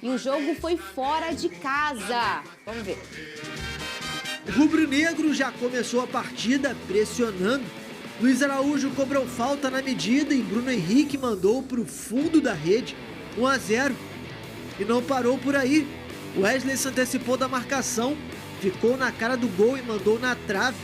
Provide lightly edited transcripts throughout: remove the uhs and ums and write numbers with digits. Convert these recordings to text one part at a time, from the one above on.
e o jogo foi fora de casa. Vamos ver. O rubro-negro já começou a partida pressionando. Luiz Araújo cobrou falta na medida e Bruno Henrique mandou para o fundo da rede, 1-0. E não parou por aí. Wesley se antecipou da marcação, ficou na cara do gol e mandou na trave.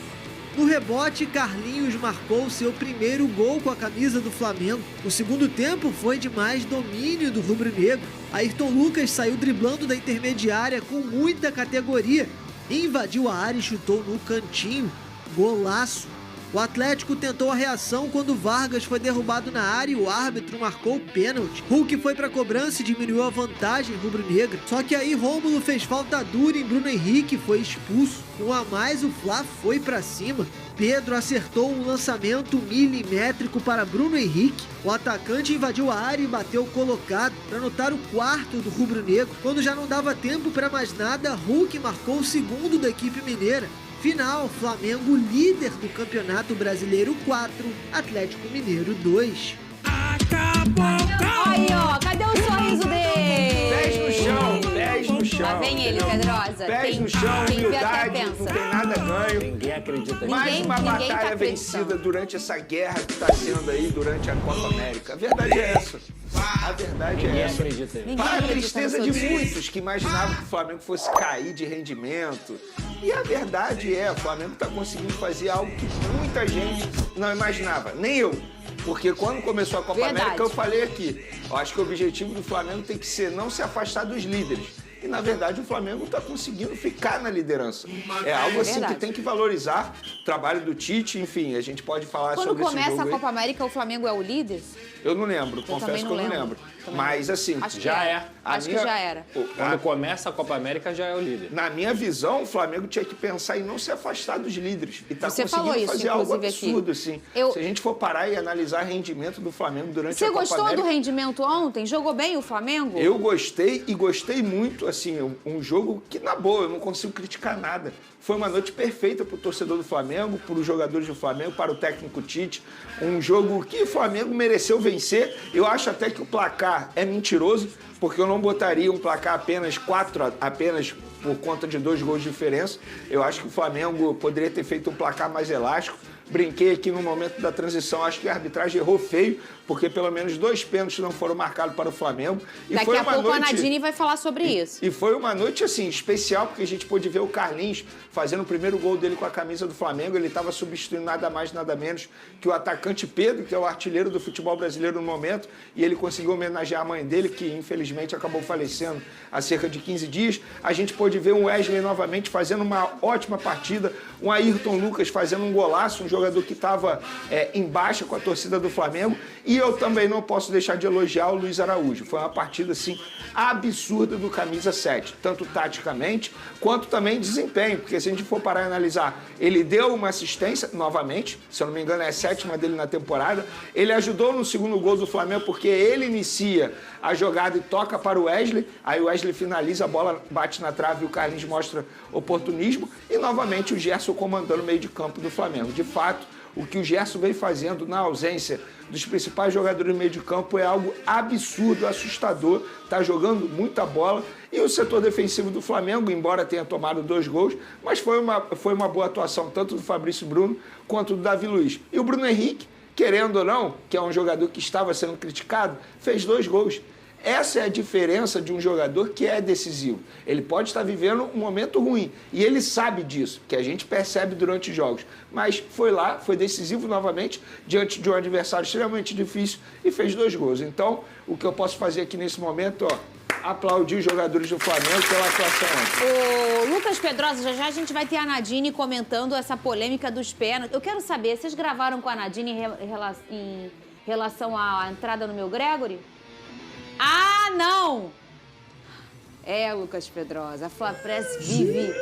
No rebote, Carlinhos marcou seu primeiro gol com a camisa do Flamengo. O segundo tempo foi de mais domínio do rubro-negro. Ayrton Lucas saiu driblando da intermediária com muita categoria, invadiu a área e chutou no cantinho. Golaço! O Atlético tentou a reação quando Vargas foi derrubado na área e o árbitro marcou o pênalti. Hulk foi para a cobrança e diminuiu a vantagem rubro-negra. Só que aí Rômulo fez falta dura em Bruno Henrique e foi expulso. Com a mais, o Fla foi para cima. Pedro acertou um lançamento milimétrico para Bruno Henrique. O atacante invadiu a área e bateu colocado para anotar o quarto do rubro-negro. Quando já não dava tempo para mais nada, Hulk marcou o segundo da equipe mineira. Final, Flamengo líder do Campeonato Brasileiro 4, Atlético Mineiro 2. Aí, ó, cadê o sorriso dele? Pés no chão, pés no chão. Lá vem ele, Pedrosa. Pés no chão, quem vê até humildade, pensa. não tem nada ganho. Ninguém acredita nisso. Mais uma Ninguém tá batalha acreditando. vencida durante essa guerra que está sendo aí durante a Copa América. A verdade é essa. A verdade é Ninguém essa. acredita nisso. Ninguém Para a acredita tristeza no de seu time. muitos que imaginavam que o Flamengo fosse cair de rendimento. E a verdade é, o Flamengo está conseguindo fazer algo que muita gente não imaginava. Nem eu. Porque quando começou a Copa Verdade. América, eu falei aqui, eu acho que o objetivo do Flamengo tem que ser não se afastar dos líderes. E, na verdade, o Flamengo está conseguindo ficar na liderança. É algo assim verdade. que tem que valorizar o trabalho do Tite, enfim, a gente pode falar Quando sobre esse começa jogo a aí. Copa América, o Flamengo é o líder? Eu não lembro, também confesso que não eu não lembro. lembro. Também Mas, assim, Acho que Já é. é. Acho que já era. Quando começa a Copa América, já é o líder. Na minha visão, o Flamengo tinha que pensar em não se afastar dos líderes. E tá Você conseguindo falou isso, fazer algo inclusive, aqui. absurdo, assim. Eu- Se a gente for parar e analisar o rendimento do Flamengo durante Você a Copa gostou América... do rendimento ontem? Jogou bem o Flamengo? Eu gostei e gostei muito, assim, um jogo que, na boa, eu não consigo criticar nada. Foi uma noite perfeita para o torcedor do Flamengo, para os jogadores do Flamengo, para o técnico Tite. Um jogo que o Flamengo mereceu vencer. Eu acho até que o placar é mentiroso, porque eu não botaria um placar apenas 4, apenas por conta de 2 gols de diferença. Eu acho que o Flamengo poderia ter feito um placar mais elástico. Brinquei aqui no momento da transição, acho que a arbitragem errou feio, porque pelo menos 2 pênaltis não foram marcados para o Flamengo. E Daqui foi a uma pouco noite... a Nadine vai falar sobre isso. E foi uma noite, assim, especial, porque a gente pôde ver o Carlinhos fazendo o primeiro gol dele com a camisa do Flamengo. Ele estava substituindo nada mais, nada menos que o atacante Pedro, que é o artilheiro do futebol brasileiro no momento, e ele conseguiu homenagear a mãe dele, que infelizmente acabou falecendo há cerca de 15 dias. A gente pôde ver o Wesley novamente fazendo uma ótima partida, um Ayrton Lucas fazendo um golaço, um jogador que estava em baixa com a torcida do Flamengo. E eu também não posso deixar de elogiar o Luiz Araújo. Foi uma partida, assim, absurda do camisa 7, tanto taticamente quanto também desempenho, porque se a gente for parar e analisar, ele deu uma assistência, novamente, se eu não me engano é a 7ª dele na temporada, ele ajudou no segundo gol do Flamengo, porque ele inicia a jogada e toca para o Wesley, aí o Wesley finaliza, a bola bate na trave e o Carlinhos mostra oportunismo, e novamente o Gerson comandando o meio de campo do Flamengo. De fato, o que o Gerson vem fazendo na ausência dos principais jogadores do meio de campo é algo absurdo, assustador, está jogando muita bola. E o setor defensivo do Flamengo, embora tenha tomado 2 gols, mas foi uma boa atuação tanto do Fabrício Bruno quanto do Davi Luiz. E o Bruno Henrique, querendo ou não, que é um jogador que estava sendo criticado, fez 2 gols. Essa é a diferença de um jogador que é decisivo. Ele pode estar vivendo um momento ruim e ele sabe disso, que a gente percebe durante os jogos. Mas foi lá, foi decisivo novamente, diante de um adversário extremamente difícil e fez 2 gols. Então, o que eu posso fazer aqui nesse momento, aplaudir os jogadores do Flamengo pela atuação ontem. Ô, Lucas Pedrosa, já a gente vai ter a Nadine comentando essa polêmica dos pênaltis. Eu quero saber, vocês gravaram com a Nadine em relação à entrada no meu Gregory? Ah, não! É, Lucas Pedrosa, a Flapress vive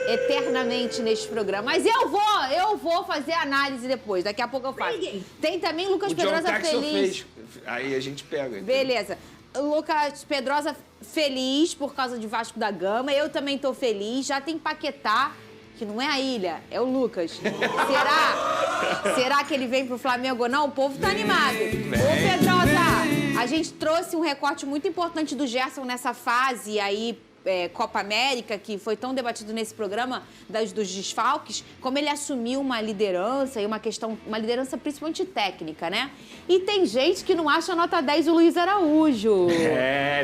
eternamente neste programa. Mas eu vou fazer análise depois, daqui a pouco eu faço. Tem também Lucas O John Pedrosa Texel feliz. fez. Aí a gente pega. Entendeu? Beleza. Lucas Pedrosa feliz por causa de Vasco da Gama. Eu também tô feliz. Já tem Paquetá, que não é a ilha, é o Lucas. Será que ele vem pro Flamengo ou não? O povo tá animado. Ô, Pedrosa, A gente trouxe um recorte muito importante do Gerson nessa fase aí, Copa América, que foi tão debatido nesse programa dos desfalques, como ele assumiu uma liderança e uma liderança principalmente técnica, né? E tem gente que não acha nota 10 o Luiz Araújo.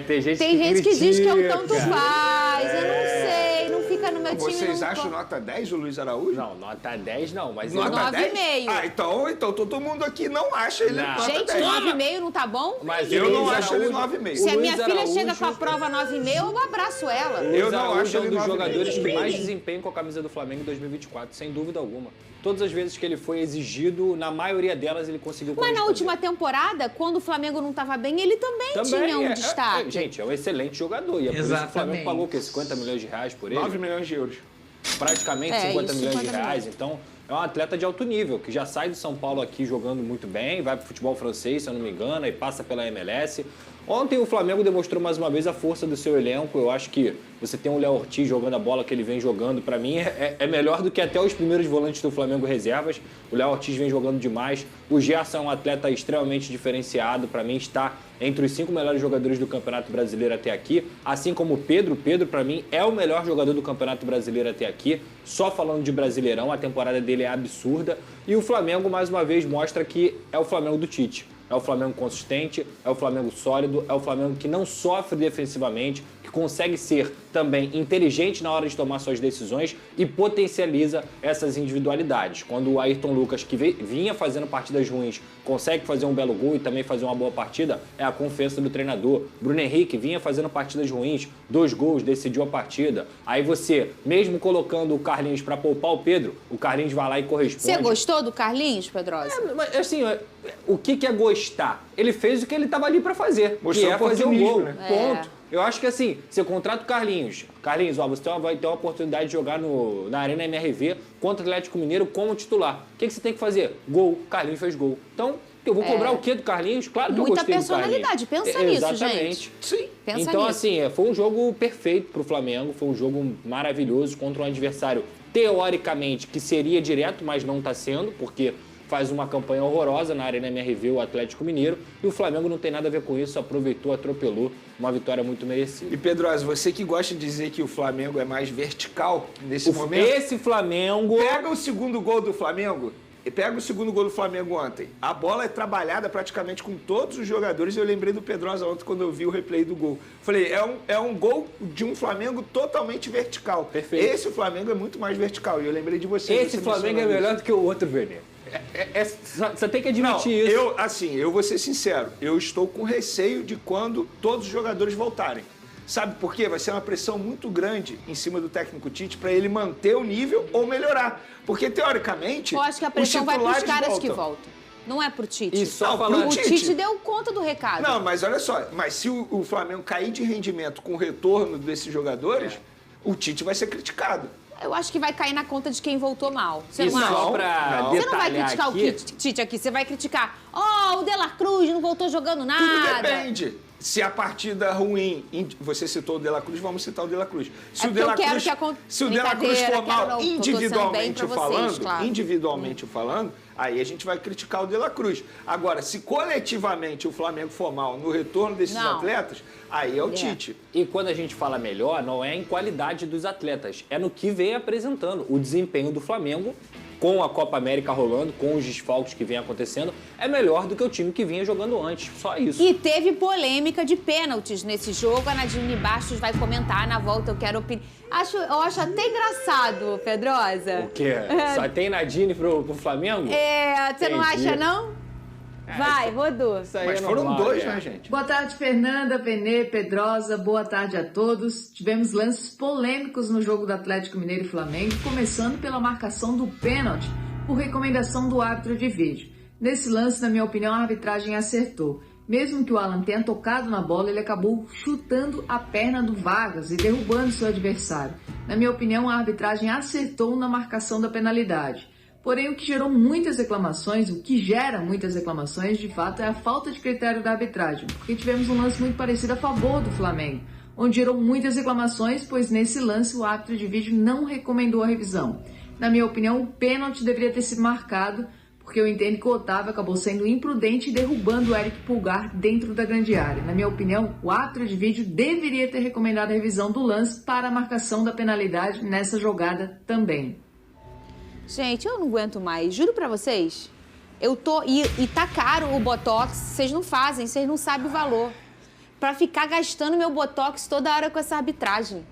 Tem gente que diz que é um tanto faz, eu não sei, não fica no meu time. Vocês acham nota 10 o Luiz Araújo? Não, nota 10 não, mas... Nota 10? 9,5. Ah, então todo mundo aqui não acha ele nota 10. Gente, 9,5 não tá bom? Mas eu não Luiz acho ele Araújo- 9,5. Se a minha Luiz filha Araújo- chega com a prova 9,5, eu abraço ela. Eu Luiz não Araújo acho é um ele dos 9,5. jogadores que mais desempenham com a camisa do Flamengo em 2024, sem dúvida alguma. Todas as vezes que ele foi exigido, na maioria delas ele conseguiu Mas na corresponder. última temporada, quando o Flamengo não estava bem, ele também tinha um destaque. Gente, é um excelente jogador. E é por isso que o Flamengo pagou o quê? 50 milhões de reais por ele? 9 milhões de euros. Praticamente 50 isso, milhões de 50 reais. milhões. Então, é um atleta de alto nível, que já sai do São Paulo aqui jogando muito bem, vai pro futebol francês, se eu não me engano, e passa pela MLS. Ontem o Flamengo demonstrou mais uma vez a força do seu elenco. Eu acho que você tem o Léo Ortiz jogando a bola que ele vem jogando, para mim é melhor do que até os primeiros volantes do Flamengo reservas. O Léo Ortiz vem jogando demais. O Gerson é um atleta extremamente diferenciado, para mim está entre os 5 melhores jogadores do Campeonato Brasileiro até aqui, assim como o Pedro. O Pedro, para mim, é o melhor jogador do Campeonato Brasileiro até aqui. Só falando de Brasileirão, a temporada dele é absurda. E o Flamengo, mais uma vez, mostra que é o Flamengo do Tite. É o Flamengo consistente, é o Flamengo sólido, é o Flamengo que não sofre defensivamente, que consegue ser também inteligente na hora de tomar suas decisões e potencializa essas individualidades. Quando o Ayrton Lucas, que vinha fazendo partidas ruins, consegue fazer um belo gol e também fazer uma boa partida, é a confiança do treinador. Bruno Henrique vinha fazendo partidas ruins, 2 gols, decidiu a partida. Aí você, mesmo colocando o Carlinhos para poupar o Pedro, o Carlinhos vai lá e corresponde. Você gostou do Carlinhos, Pedrosa? Mas, assim, o que é gostar? Ele fez o que ele estava ali para fazer, Mostrou que é fazer um oportunismo, gol. né? Ponto. Eu acho que assim, você contrata o Carlinhos. Carlinhos, ó, você vai ter uma oportunidade de jogar na Arena MRV contra o Atlético Mineiro como titular. O que você tem que fazer? Gol. Carlinhos fez gol. Então, eu vou cobrar o quê do Carlinhos? Claro que eu Muita gostei do Carlinhos. personalidade, pensa nisso, Exatamente. gente. Sim. Pensa Então, nisso. assim, foi um jogo perfeito pro Flamengo, foi um jogo maravilhoso contra um adversário, teoricamente, que seria direto, mas não está sendo, porque faz uma campanha horrorosa na Arena MRV, o Atlético Mineiro, e o Flamengo não tem nada a ver com isso, aproveitou, atropelou, uma vitória muito merecida. E Pedrosa, você que gosta de dizer que o Flamengo é mais vertical nesse momento, Esse Flamengo... pega o segundo gol do Flamengo. Pega o segundo gol do Flamengo ontem. A bola é trabalhada praticamente com todos os jogadores. Eu lembrei do Pedrosa ontem quando eu vi o replay do gol. Falei, é um gol de um Flamengo totalmente vertical. Perfeito. Esse Flamengo é muito mais vertical. E eu lembrei de você. Esse você Flamengo é mencionou melhor isso. do que o outro, Vernê. Você tem que admitir isso. Eu vou ser sincero. Eu estou com receio de quando todos os jogadores voltarem. Sabe por quê? Vai ser uma pressão muito grande em cima do técnico Tite para ele manter o nível ou melhorar. Porque, teoricamente, Eu acho que a pressão vai para os caras voltam. que voltam. Não é pro Tite. E só Não, falando... O Tite. Tite deu conta do recado. Não, mas olha só. Mas se o Flamengo cair de rendimento com o retorno desses jogadores, o Tite vai ser criticado. Eu acho que vai cair na conta de quem voltou mal. Você E não acha? só pra Não. Você não vai detalhar criticar aqui, o Tite aqui, você vai criticar. O De La Cruz não voltou jogando nada. Tudo depende. Se a partida ruim, você citou o De La Cruz, vamos citar o De La Cruz. Se o De La Cruz, se o De La Cruz for mal individualmente falando, individualmente falando, aí a gente vai criticar o De La Cruz. Agora, se coletivamente o Flamengo for mal no retorno desses atletas, aí é o Tite. E quando a gente fala melhor, não é em qualidade dos atletas, é no que vem apresentando. O desempenho do Flamengo, com a Copa América rolando, com os desfalques que vem acontecendo, é melhor do que o time que vinha jogando antes. Só isso. E teve polêmica de pênaltis nesse jogo. A Nadine Bastos vai comentar na volta. Eu quero opinar. Eu acho até engraçado, Pedrosa. O quê? Só tem Nadine pro Flamengo? Você não Entendi. acha, não? Vai, Rodô. Isso aí Mas é foram normal, dois, né? né, gente? Boa tarde, Fernanda, Venê, Pedrosa. Boa tarde a todos. Tivemos lances polêmicos no jogo do Atlético Mineiro e Flamengo, começando pela marcação do pênalti por recomendação do árbitro de vídeo. Nesse lance, na minha opinião, a arbitragem acertou. Mesmo que o Alan tenha tocado na bola, ele acabou chutando a perna do Vargas e derrubando seu adversário. Na minha opinião, a arbitragem acertou na marcação da penalidade. Porém, o que gera muitas reclamações, de fato, é a falta de critério da arbitragem, porque tivemos um lance muito parecido a favor do Flamengo, onde gerou muitas reclamações, pois nesse lance o árbitro de vídeo não recomendou a revisão. Na minha opinião, o pênalti deveria ter sido marcado, porque eu entendo que o Otávio acabou sendo imprudente e derrubando o Eric Pulgar dentro da grande área. Na minha opinião, o árbitro de vídeo deveria ter recomendado a revisão do lance para a marcação da penalidade nessa jogada também. Gente, eu não aguento mais, juro pra vocês. E tá caro o Botox, vocês não fazem, vocês não sabem o valor. Pra ficar gastando meu Botox toda hora com essa arbitragem.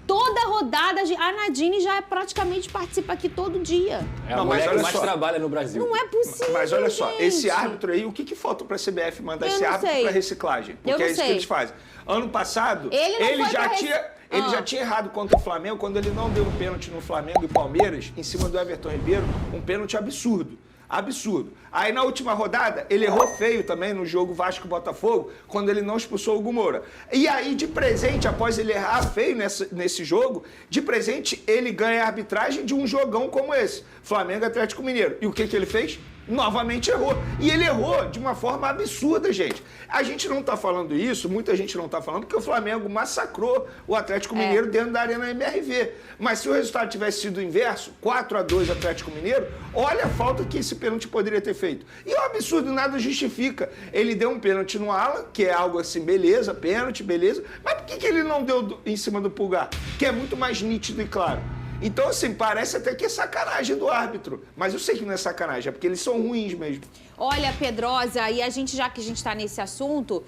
Toda rodada, a Nadine já praticamente participa aqui todo dia. É a mulher que mais trabalha no Brasil. Não é possível, Mas olha só, gente. esse árbitro aí, o que falta pra CBF mandar esse árbitro pra reciclagem? Porque é isso que eles fazem. Ano passado, ele já tinha errado contra o Flamengo quando ele não deu um pênalti no Flamengo e Palmeiras, em cima do Everton Ribeiro, um pênalti absurdo. Absurdo. Aí na última rodada, ele errou feio também no jogo Vasco-Botafogo, quando ele não expulsou o Hugo Moura. E aí, de presente, após ele errar feio nesse jogo, de presente, ele ganha a arbitragem de um jogão como esse, Flamengo Atlético Mineiro. E o que ele fez? Novamente errou. E ele errou de uma forma absurda, gente. A gente não tá falando isso, muita gente não tá falando, porque o Flamengo massacrou o Atlético Mineiro dentro da Arena MRV. Mas se o resultado tivesse sido o inverso, 4-2 Atlético Mineiro, olha a falta que esse pênalti poderia ter feito. E o absurdo nada justifica. Ele deu um pênalti no Alan, que é algo assim, beleza, pênalti, beleza. Mas por que ele não deu em cima do Pulgar? Que é muito mais nítido e claro. Então, assim, parece até que é sacanagem do árbitro. Mas eu sei que não é sacanagem, é porque eles são ruins mesmo. Olha, Pedrosa, e já que a gente tá nesse assunto,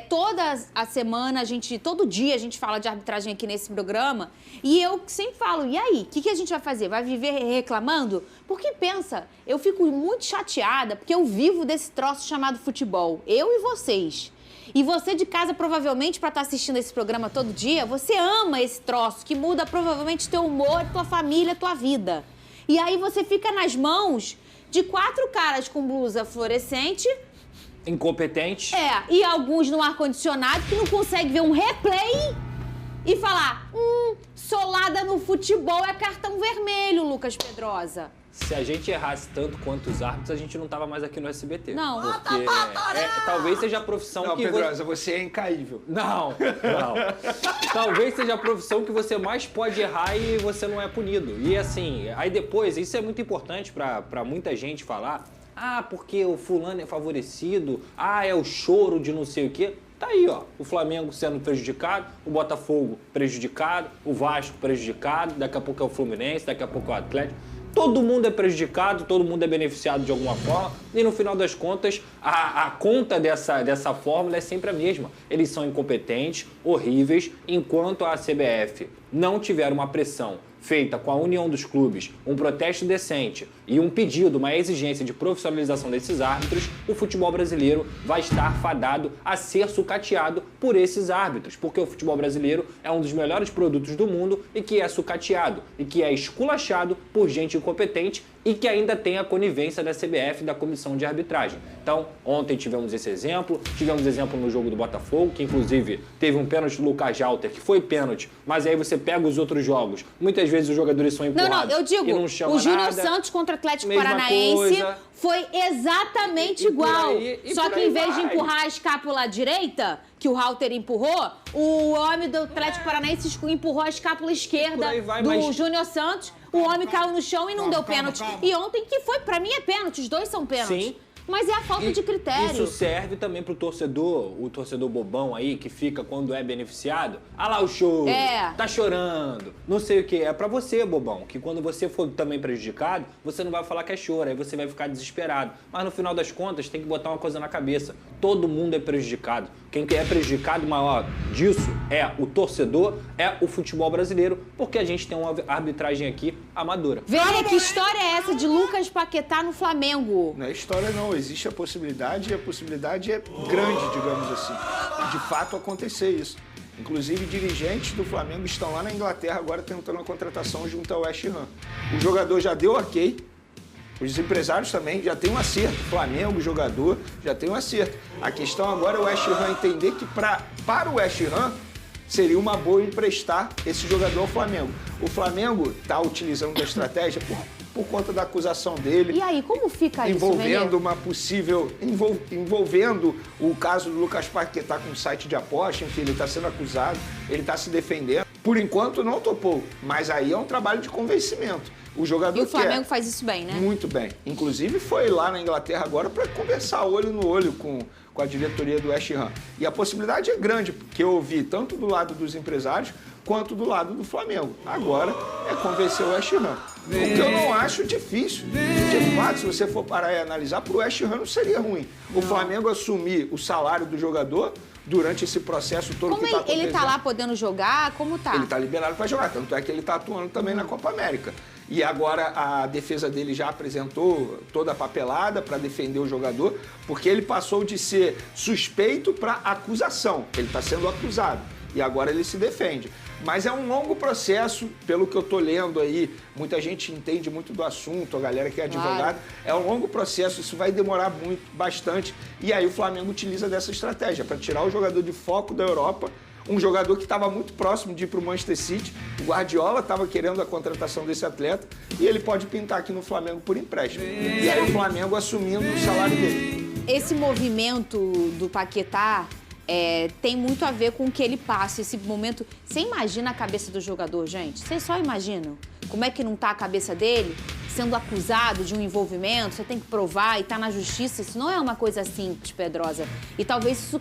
toda a semana, todo dia a gente fala de arbitragem aqui nesse programa, e eu sempre falo, e aí, o que a gente vai fazer? Vai viver reclamando? Porque pensa, eu fico muito chateada, porque eu vivo desse troço chamado futebol, eu e vocês. E você de casa, provavelmente, para estar assistindo esse programa todo dia, você ama esse troço que muda provavelmente teu humor, tua família, tua vida. E aí você fica nas mãos de 4 caras com blusa fluorescente. Incompetente. E alguns no ar-condicionado que não conseguem ver um replay e falar, solada no futebol é cartão vermelho, Lucas Pedrosa. Se a gente errasse tanto quanto os árbitros, a gente não tava mais aqui no SBT. Não. Porque talvez seja a profissão não, que... Pedrosa, você é incaível. Não. Talvez seja a profissão que você mais pode errar e você não é punido. E assim, aí depois, isso é muito importante pra muita gente falar, porque o fulano é favorecido, é o choro de não sei o quê. Tá aí, ó, o Flamengo sendo prejudicado, o Botafogo prejudicado, o Vasco prejudicado, daqui a pouco é o Fluminense, daqui a pouco é o Atlético. Todo mundo é prejudicado, todo mundo é beneficiado de alguma forma e no final das contas a conta dessa fórmula é sempre a mesma. Eles são incompetentes, horríveis, enquanto a CBF não tiver uma pressão feita com a união dos clubes, um protesto decente e um pedido, uma exigência de profissionalização desses árbitros, o futebol brasileiro vai estar fadado a ser sucateado por esses árbitros, porque o futebol brasileiro é um dos melhores produtos do mundo e que é sucateado e que é esculachado por gente incompetente e que ainda tem a conivência da CBF e da comissão de arbitragem. Então, ontem tivemos esse exemplo no jogo do Botafogo, que inclusive teve um pênalti do Lucas Jalter, que foi pênalti, mas aí você pega os outros jogos, muitas vezes os jogadores são empurrados. Não, eu digo, e não chama o Júnior nada. Santos contra o Atlético Mesma Paranaense coisa. foi exatamente igual. Só que em vez de empurrar a escápula direita, que o Halter empurrou, o homem do Atlético Paranaense empurrou a escápula esquerda do Júnior Santos. O homem caiu no chão e não deu pênalti. E ontem, que foi, pra mim é pênalti, os dois são pênaltis. Sim. Mas é a falta de critério. Isso serve também pro torcedor, o torcedor bobão aí, que fica quando é beneficiado. Lá o choro, tá chorando, não sei o que. É pra você, bobão, que quando você for também prejudicado, você não vai falar que é choro, aí você vai ficar desesperado. Mas no final das contas, tem que botar uma coisa na cabeça. Todo mundo é prejudicado. Quem é prejudicado maior disso é o torcedor, é o futebol brasileiro, porque a gente tem uma arbitragem aqui amadora. Velha, que história é essa de Lucas Paquetá no Flamengo? Não é história não, existe a possibilidade e a possibilidade é grande, digamos assim, de fato acontecer isso. Inclusive, dirigentes do Flamengo estão lá na Inglaterra agora tentando a contratação junto ao West Ham. O jogador já deu ok, os empresários também já tem um acerto. Flamengo, jogador, já tem um acerto. A questão agora é o West Ham entender que para o West Ham seria uma boa emprestar esse jogador ao Flamengo. O Flamengo está utilizando a estratégia por conta da acusação dele. E aí, como fica isso, envolvendo uma possível... Envolvendo o caso do Lucas Paquetá com um site de aposta, enfim, ele está sendo acusado, ele está se defendendo. Por enquanto, não topou, mas aí é um trabalho de convencimento. O jogador E o Flamengo quer. faz isso bem, né? Muito bem. Inclusive foi lá na Inglaterra agora para conversar olho no olho com a diretoria do West Ham. E a possibilidade é grande, porque eu ouvi tanto do lado dos empresários quanto do lado do Flamengo. Agora é convencer o West Ham. O que eu não acho difícil. De fato, se você for parar e analisar, para o West Ham não seria ruim. O Flamengo assumir o salário do jogador durante esse processo todo Como que está acontecendo. ele tá lá podendo jogar? Como tá? Ele está liberado para jogar, tanto é que ele está atuando também na Copa América. E agora a defesa dele já apresentou toda a papelada para defender o jogador, porque ele passou de ser suspeito para acusação. Ele está sendo acusado e agora ele se defende. Mas é um longo processo, pelo que eu estou lendo aí, muita gente entende muito do assunto, a galera que é advogada, é um longo processo, isso vai demorar bastante. E aí o Flamengo utiliza dessa estratégia para tirar o jogador de foco da Europa, um jogador que estava muito próximo de ir para o Manchester City. O Guardiola estava querendo a contratação desse atleta e ele pode pintar aqui no Flamengo por empréstimo. E aí o Flamengo assumindo o salário dele. Esse movimento do Paquetá tem muito a ver com o que ele passa, esse momento. Você imagina a cabeça do jogador, gente? Vocês só imaginam como é que não tá a cabeça dele sendo acusado de um envolvimento, você tem que provar e tá na justiça. Isso não é uma coisa simples, Pedrosa. E talvez isso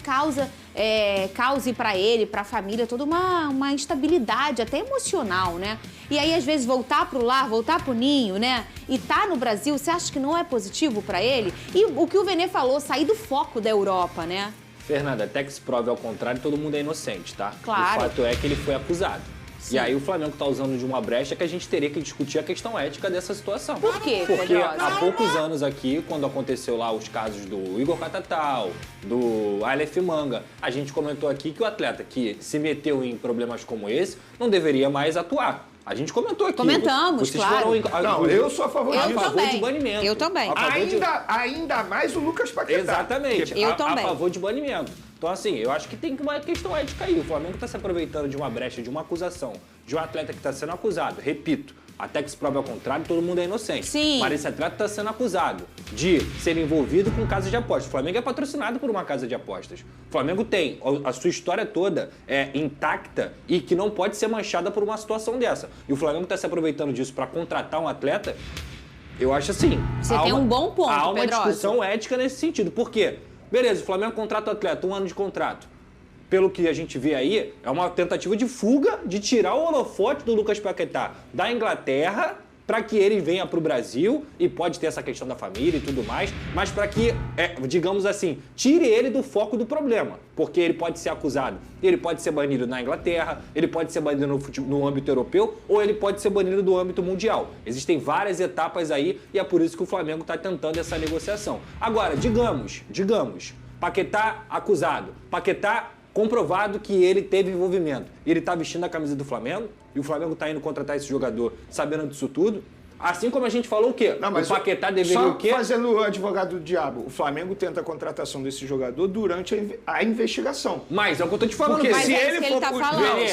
cause para ele, para a família, toda uma instabilidade, até emocional, né? E aí, às vezes, voltar pro lar, voltar pro ninho, né? E tá no Brasil, você acha que não é positivo para ele? E o que o Vene falou, sair do foco da Europa, né? Fernanda, até que se prove ao contrário, todo mundo é inocente, tá? Claro. O fato é que ele foi acusado. Sim. E aí o Flamengo tá usando de uma brecha que a gente teria que discutir a questão ética dessa situação. Por quê, Porque Pedrosa? há poucos anos aqui, quando aconteceu lá os casos do Igor Catatal, do Aleph Manga, a gente comentou aqui que o atleta que se meteu em problemas como esse não deveria mais atuar. A gente comentou aqui. Comentamos, Vocês claro. foram Não, eu sou a favor Eu disso. a favor também. de banimento. Eu também. A favor de- Ainda mais o Lucas Paquetá. Exatamente. Eu a também. favor de banimento. Então, assim, eu acho que tem uma questão ética aí. O Flamengo está se aproveitando de uma brecha, de uma acusação, de um atleta que está sendo acusado. Repito, até que se prove ao contrário, todo mundo é inocente. Sim. Mas esse atleta está sendo acusado de ser envolvido com casa de apostas. O Flamengo é patrocinado por uma casa de apostas. O Flamengo tem a sua história toda intacta e que não pode ser manchada por uma situação dessa. E o Flamengo está se aproveitando disso para contratar um atleta. Eu acho assim. Você tem um bom ponto, Há uma Pedrosa. discussão ética nesse sentido. Por quê? Beleza, o Flamengo contrata o atleta, 1 ano de contrato. Pelo que a gente vê aí, é uma tentativa de fuga, de tirar o holofote do Lucas Paquetá da Inglaterra para que ele venha para o Brasil, e pode ter essa questão da família e tudo mais, mas para que, digamos assim, tire ele do foco do problema, porque ele pode ser acusado, ele pode ser banido na Inglaterra, ele pode ser banido no âmbito europeu, ou ele pode ser banido do âmbito mundial. Existem várias etapas aí, e é por isso que o Flamengo está tentando essa negociação. Agora, digamos, Paquetá acusado, Paquetá comprovado que ele teve envolvimento. Ele está vestindo a camisa do Flamengo e o Flamengo está indo contratar esse jogador sabendo disso tudo. Assim como a gente falou o quê? Não, mas o Paquetá deveria só o quê? fazendo o advogado do diabo, o Flamengo tenta a contratação desse jogador durante a investigação. Mas é o que eu tô te falando. Porque Mas se é isso ele que ele for tá punido, falando.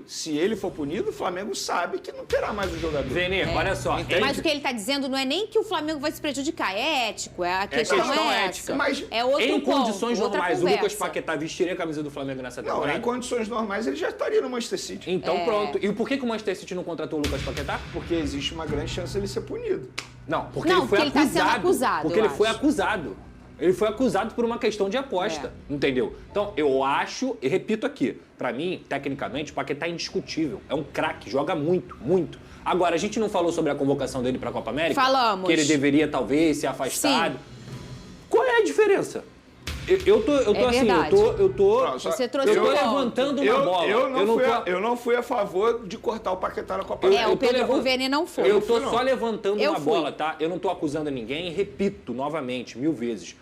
se ele for punido, o Flamengo sabe que não terá mais o jogador. Vene, olha só. Mas o que ele está dizendo não é nem que o Flamengo vai se prejudicar, é ético, a questão questão é ética. essa. Mas é outro em ponto, condições outra normais, o conversa. Lucas Paquetá vestiria a camisa do Flamengo nessa Não, temporada? em condições normais ele já estaria no Manchester City. Então pronto. E por que o Manchester City não contratou o Lucas Paquetá? Porque existe uma grande chance dele ser punido. Não, porque Não, ele foi porque ele tá acusado. sendo acusado, Porque eu ele foi acho. acusado. Ele foi acusado por uma questão de aposta, entendeu? Então, eu acho, e repito aqui, pra mim, tecnicamente, o Paquetá é indiscutível. É um craque, joga muito, muito. Agora, a gente não falou sobre a convocação dele pra Copa América? Falamos. Que ele deveria, talvez, ser afastado. Sim. Qual é a diferença? Eu tô assim, verdade. eu tô Você trouxe eu tô um ponto. levantando uma bola. Eu não fui a favor de cortar o Paquetá na Copa É, América. o eu tô Pedro levando- o Vene não foi. Eu tô só levantando Eu uma fui. bola, tá? Eu não tô acusando ninguém, repito novamente, 1000 vezes.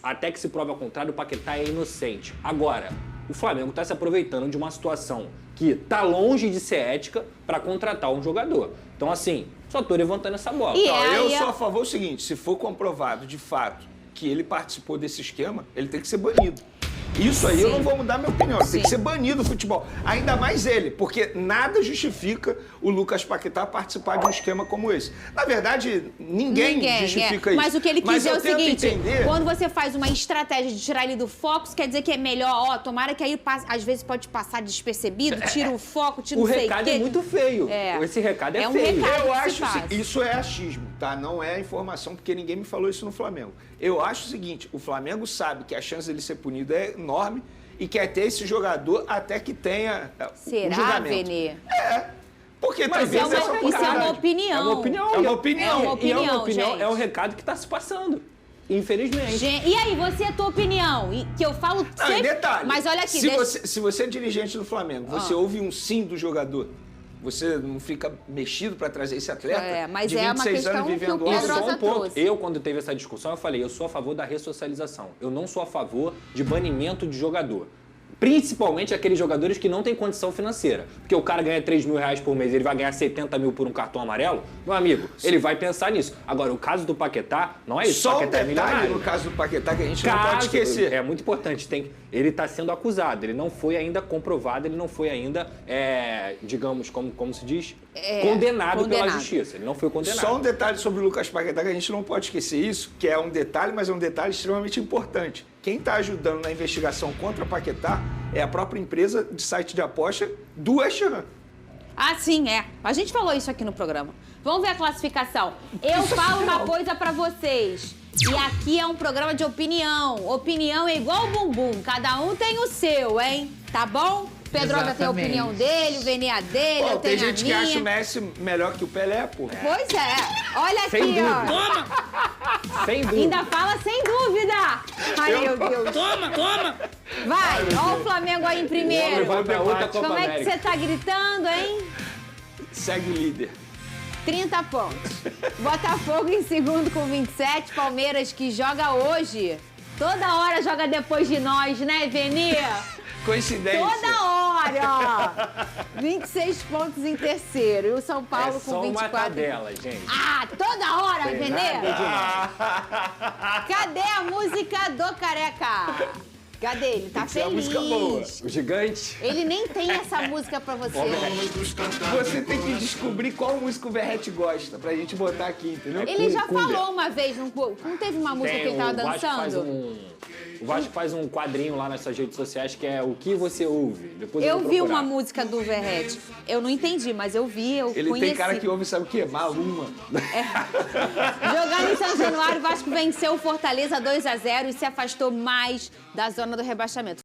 Até que se prove ao contrário, o Paquetá é inocente. Agora, o Flamengo tá se aproveitando de uma situação que tá longe de ser ética para contratar um jogador. Então, assim, só tô levantando essa bola. E Não, eu aí, sou a favor do seguinte, se for comprovado de fato que ele participou desse esquema, ele tem que ser banido. Isso aí eu Sim. não vou mudar minha opinião. Tem Sim. que ser banido do futebol. Ainda mais ele, porque nada justifica o Lucas Paquetá participar de um esquema como esse. Na verdade, ninguém justifica isso. Mas o que ele quis Mas dizer é eu o tento seguinte, entender... quando você faz uma estratégia de tirar ele do foco, isso quer dizer que é melhor, tomara que aí às vezes pode passar despercebido, tira o foco, tira O não sei o recado quê. é muito feio. É. Esse recado é um feio. recado Eu que se acho passa. isso é achismo, tá? Não é informação, porque ninguém me falou isso no Flamengo. Eu acho o seguinte, o Flamengo sabe que a chance dele ser punido é enorme e quer ter esse jogador até que tenha o Será, julgamento. Venê? Porque Mas talvez isso é essa uma possibilidade. opinião. É uma opinião. É uma opinião. É uma opinião, gente. É o recado que está se passando. Infelizmente. E aí, você, a tua opinião? E que eu falo Não, sempre... e detalhe, Mas olha aqui, se você é dirigente do Flamengo, você ouve um sim do jogador, você não fica mexido para trazer esse atleta mas de é uma 26 questão anos que vivendo o lá. E Pedrosa só um ponto. trouxe. Eu, quando teve essa discussão, eu falei, eu sou a favor da ressocialização. Eu não sou a favor de banimento de jogador. Principalmente aqueles jogadores que não têm condição financeira. Porque o cara ganha 3 mil reais por mês, ele vai ganhar 70 mil por um cartão amarelo? Meu amigo, ele vai pensar nisso. Agora, o caso do Paquetá não é isso. Só um Paquetá é detalhe milionário. no caso do Paquetá que a gente não pode esquecer. É muito importante. Ele está sendo acusado, ele não foi ainda comprovado, ele não foi ainda, digamos, como se diz, condenado pela justiça. Ele não foi condenado. Só um detalhe sobre o Lucas Paquetá, que a gente não pode esquecer isso, que é um detalhe, mas é um detalhe extremamente importante. Quem está ajudando na investigação contra Paquetá é a própria empresa de site de aposta do West Ham. Ah, sim, é. A gente falou isso aqui no programa. Vamos ver a classificação. Eu falo uma coisa pra vocês. E aqui é um programa de opinião. Opinião é igual o bumbum. Cada um tem o seu, hein? Tá bom? Pedrosa tem a opinião dele, o Venê a dele, eu Tem tenho a gente que minha. acha o Messi melhor que o Pelé, pô. Pois é. Olha aqui, Sem ó. dúvida. Sem dúvida. Ainda fala sem dúvida. Ai, meu Deus. Toma! Vai, ó o Flamengo aí em primeiro. Vai pra outra Copa Como é que América. você tá gritando, hein? Segue líder. 30 pontos. Botafogo em segundo com 27. Palmeiras que joga hoje. Toda hora joga depois de nós, né, Venê? Coincidência. Toda hora! 26 pontos em terceiro. E o São Paulo É com só 24. uma tabela, gente. Ah, toda hora, Tem Venê? nada demais. Cadê a música do Careca? Cadê ele? Tá ser uma feliz. música boa. O gigante. Ele nem tem essa música pra você. Você tem que descobrir qual música o Verrete gosta pra gente botar aqui, entendeu? Ele já Cumbia. falou uma vez, não teve uma música que ele tava dançando? O Vasco faz um quadrinho lá nas suas redes sociais que é O Que Você Ouve. Depois Eu vou vi procurar. uma música do Verrete. Eu não entendi, mas eu vi, eu Ele conheci. tem cara que ouve, sabe o quê? Maluma. Jogando em São Januário, o Vasco venceu o Fortaleza 2-0 e se afastou mais da zona do rebaixamento.